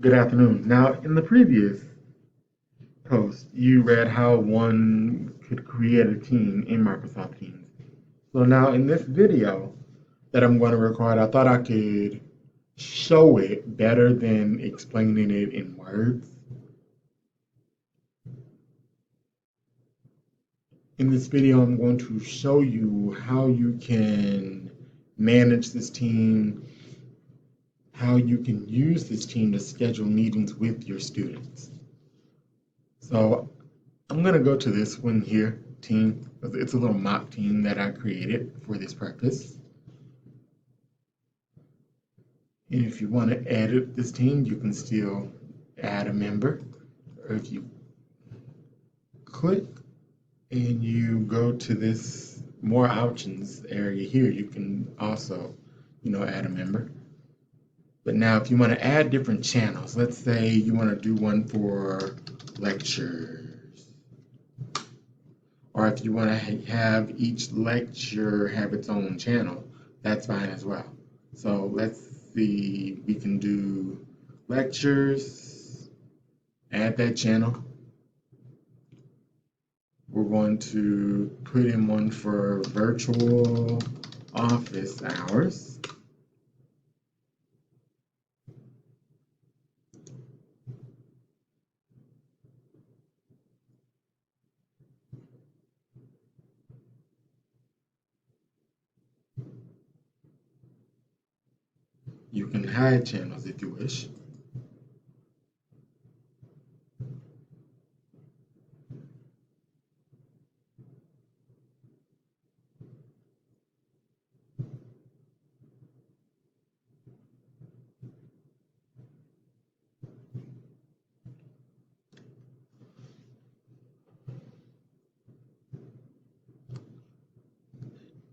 Good afternoon. Now, in the previous post, you read how one could create a team in Microsoft Teams. So now in this video that I'm going to record, I thought I could show it better than explaining it in words. In this video, I'm going to show you how you can manage this team, how you can use this team to schedule meetings with your students. So I'm going to go to this one here, team. It's a little mock team that I created for this purpose. And if you want to edit this team, you can still add a member. Or if you click and you go to this more options area here, you can also, add a member. But now if you want to add different channels, let's say you want to do one for lectures, or if you want to have each lecture have its own channel, that's fine as well. So let's see, we can do lectures, add that channel. We're going to put in one for virtual office hours. You can hide channels if you wish.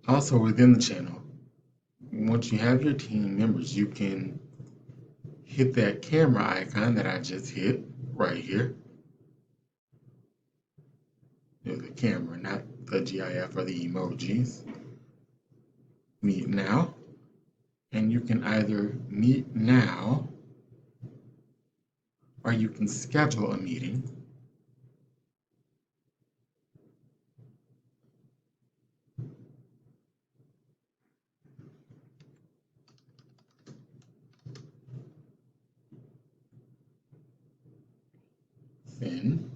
Also within the channel, once you have your team members, you can hit that camera icon that I just hit right here. The camera, not the GIF or the emojis. Meet now. And you can either meet now or you can schedule a meeting. Then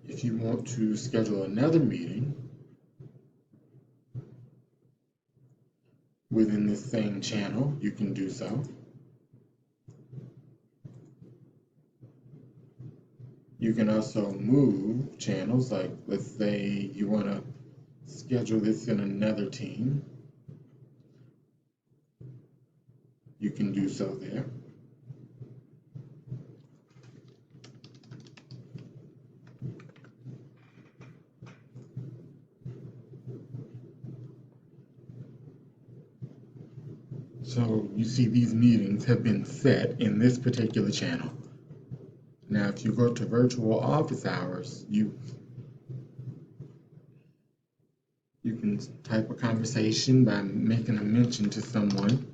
if you want to schedule another meeting within this same channel, you can do so. You can also move channels, like let's say you want to schedule this in another team. You can do so there. So you see these meetings have been set in this particular channel. Now, if you go to virtual office hours, you can type a conversation by making a mention to someone.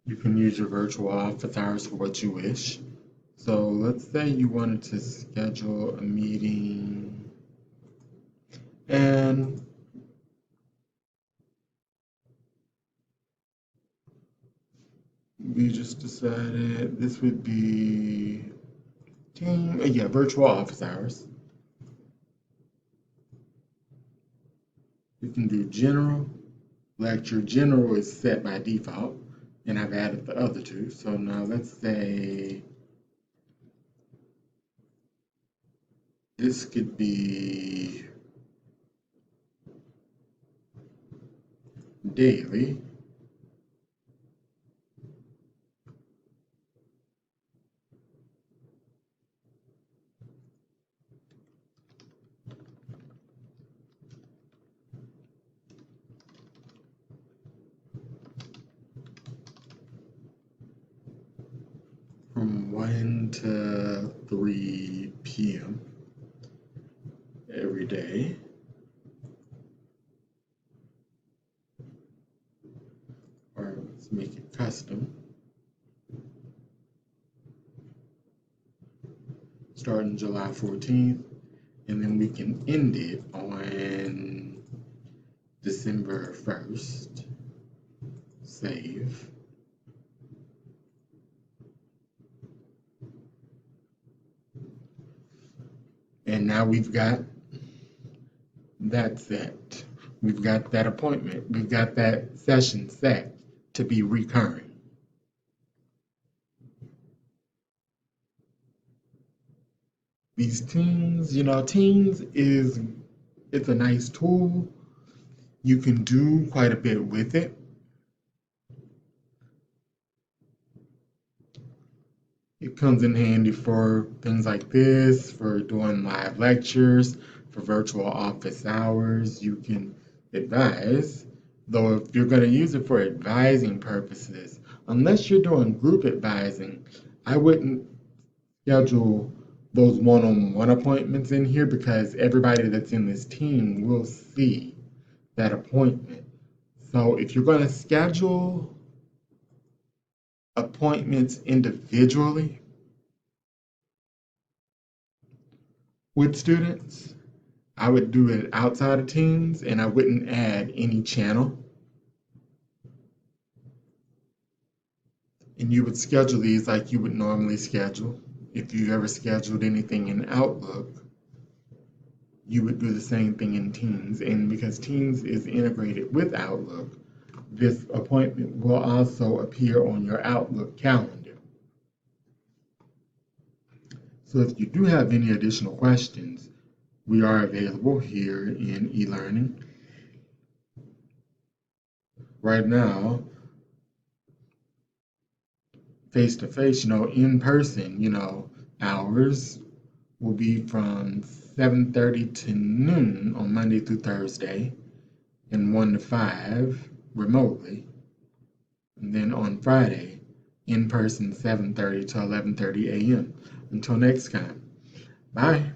You can use your virtual office hours for what you wish. So let's say you wanted to schedule a meeting you just decided this would be team, yeah, virtual office hours. You can do general. Lecture general is set by default, and I've added the other two. So now let's say this could be daily. From 1 to 3 p.m. every day. Or let's make it custom. Starting July 14th, and then we can end it on December 1st. Save. And now we've got that set. We've got that appointment. We've got that session set to be recurring. These Teams, Teams it's a nice tool. You can do quite a bit with it. It comes in handy for things like this, for doing live lectures, for virtual office hours. You can advise, though if you're going to use it for advising purposes, unless you're doing group advising, I wouldn't schedule those one-on-one appointments in here because everybody that's in this team will see that appointment. So if you're going to schedule appointments individually with students, I would do it outside of Teams and I wouldn't add any channel. And you would schedule these like you would normally schedule. If you ever scheduled anything in Outlook, you would do the same thing in Teams. And because Teams is integrated with Outlook, this appointment will also appear on your Outlook calendar. So if you do have any additional questions, we are available here in eLearning. Right now, face-to-face, in person, hours will be from 7:30 to noon on Monday through Thursday, and 1 to 5 remotely. And then on Friday, in person 7:30 to 11:30 a.m. Until next time, bye.